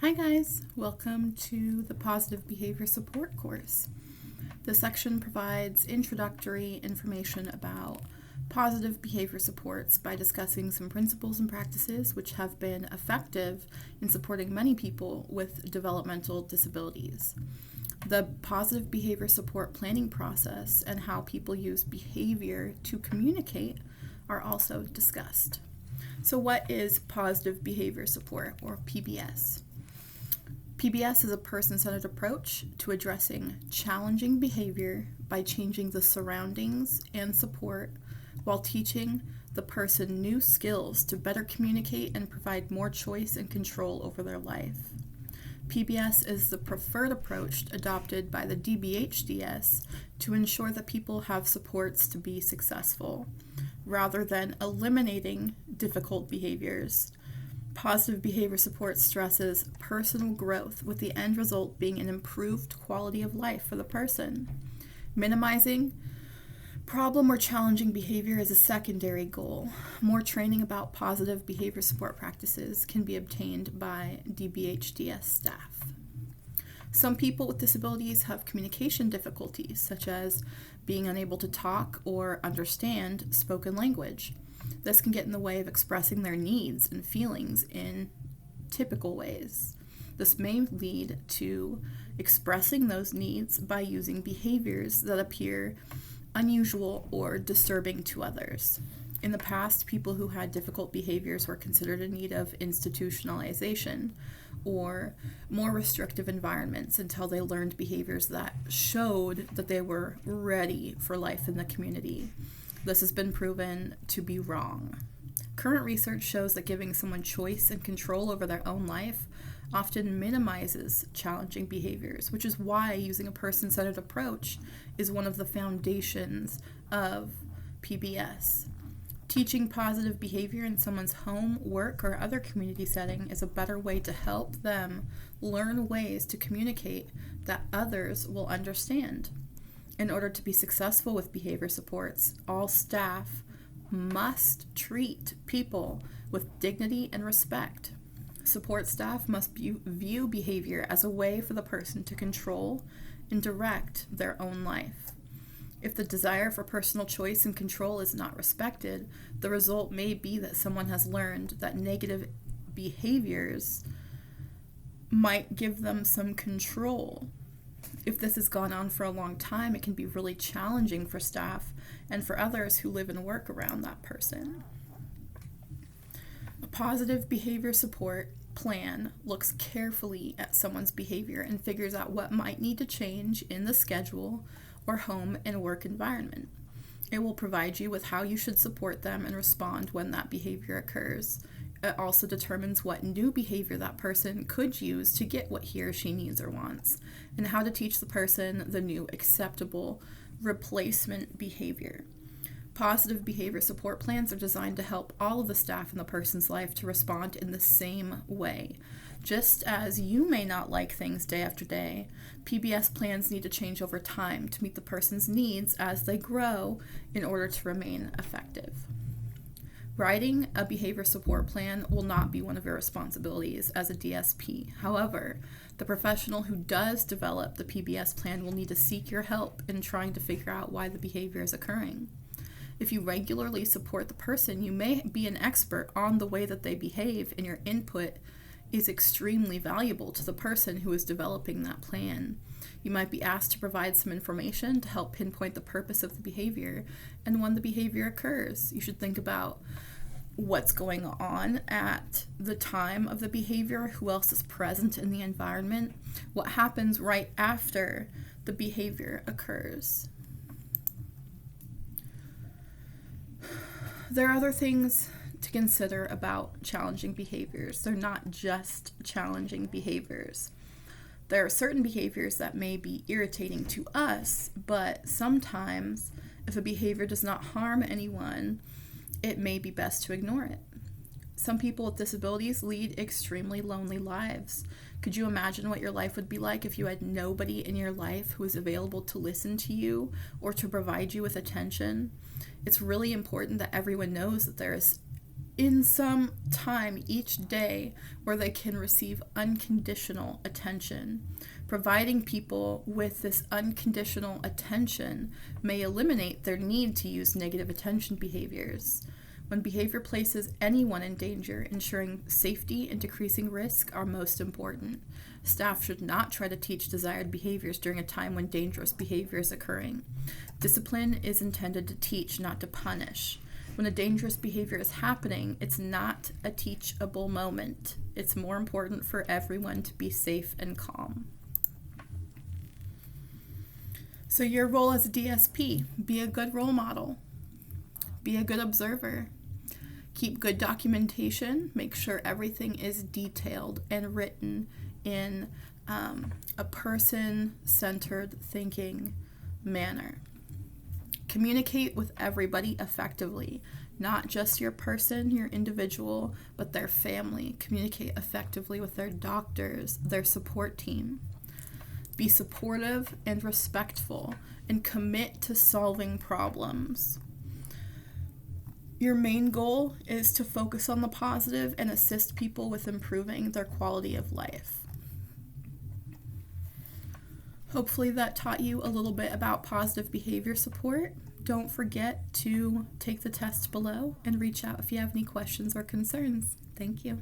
Hi guys, welcome to the Positive Behavior Support course. This section provides introductory information about positive behavior supports by discussing some principles and practices which have been effective in supporting many people with developmental disabilities. The positive behavior support planning process and how people use behavior to communicate are also discussed. So what is positive behavior support, or PBS? PBS is a person-centered approach to addressing challenging behavior by changing the surroundings and support while teaching the person new skills to better communicate and provide more choice and control over their life. PBS is the preferred approach adopted by the DBHDS to ensure that people have supports to be successful, rather than eliminating difficult behaviors. Positive behavior support stresses personal growth, with the end result being an improved quality of life for the person. Minimizing problem or challenging behavior is a secondary goal. More training about positive behavior support practices can be obtained by DBHDS staff. Some people with disabilities have communication difficulties, such as being unable to talk or understand spoken language. This can get in the way of expressing their needs and feelings in typical ways. This may lead to expressing those needs by using behaviors that appear unusual or disturbing to others. In the past, people who had difficult behaviors were considered in need of institutionalization or more restrictive environments until they learned behaviors that showed that they were ready for life in the community. This has been proven to be wrong. Current research shows that giving someone choice and control over their own life often minimizes challenging behaviors, which is why using a person-centered approach is one of the foundations of PBS. Teaching positive behavior in someone's home, work, or other community setting is a better way to help them learn ways to communicate that others will understand. In order to be successful with behavior supports, all staff must treat people with dignity and respect. Support staff must view behavior as a way for the person to control and direct their own life. If the desire for personal choice and control is not respected, the result may be that someone has learned that negative behaviors might give them some control. If this has gone on for a long time, it can be really challenging for staff and for others who live and work around that person. A positive behavior support plan looks carefully at someone's behavior and figures out what might need to change in the schedule or home and work environment. It will provide you with how you should support them and respond when that behavior occurs. It also determines what new behavior that person could use to get what he or she needs or wants, and how to teach the person the new acceptable replacement behavior. Positive behavior support plans are designed to help all of the staff in the person's life to respond in the same way. Just as you may not like things day after day, PBS plans need to change over time to meet the person's needs as they grow in order to remain effective. Writing a behavior support plan will not be one of your responsibilities as a DSP. However, the professional who does develop the PBS plan will need to seek your help in trying to figure out why the behavior is occurring. If you regularly support the person, you may be an expert on the way that they behave, and your input is extremely valuable to the person who is developing that plan. You might be asked to provide some information to help pinpoint the purpose of the behavior and when the behavior occurs. You should think about what's going on at the time of the behavior, who else is present in the environment, what happens right after the behavior occurs. There are other things to consider about challenging behaviors. They're not just challenging behaviors. There are certain behaviors that may be irritating to us, but sometimes if a behavior does not harm anyone, it may be best to ignore it. Some people with disabilities lead extremely lonely lives. Could you imagine what your life would be like if you had nobody in your life who was available to listen to you or to provide you with attention? It's really important that everyone knows that there is in some time each day where they can receive unconditional attention. Providing people with this unconditional attention may eliminate their need to use negative attention behaviors. When behavior places anyone in danger, ensuring safety and decreasing risk are most important. Staff should not try to teach desired behaviors during a time when dangerous behavior is occurring. Discipline is intended to teach, not to punish. When a dangerous behavior is happening, it's not a teachable moment. It's more important for everyone to be safe and calm. So your role as a DSP, be a good role model. Be a good observer. Keep good documentation. Make sure everything is detailed and written in a person-centered thinking manner. Communicate with everybody effectively, not just your person, your individual, but their family. Communicate effectively with their doctors, their support team. Be supportive and respectful, and commit to solving problems. Your main goal is to focus on the positive and assist people with improving their quality of life. Hopefully that taught you a little bit about positive behavior support. Don't forget to take the test below and reach out if you have any questions or concerns. Thank you.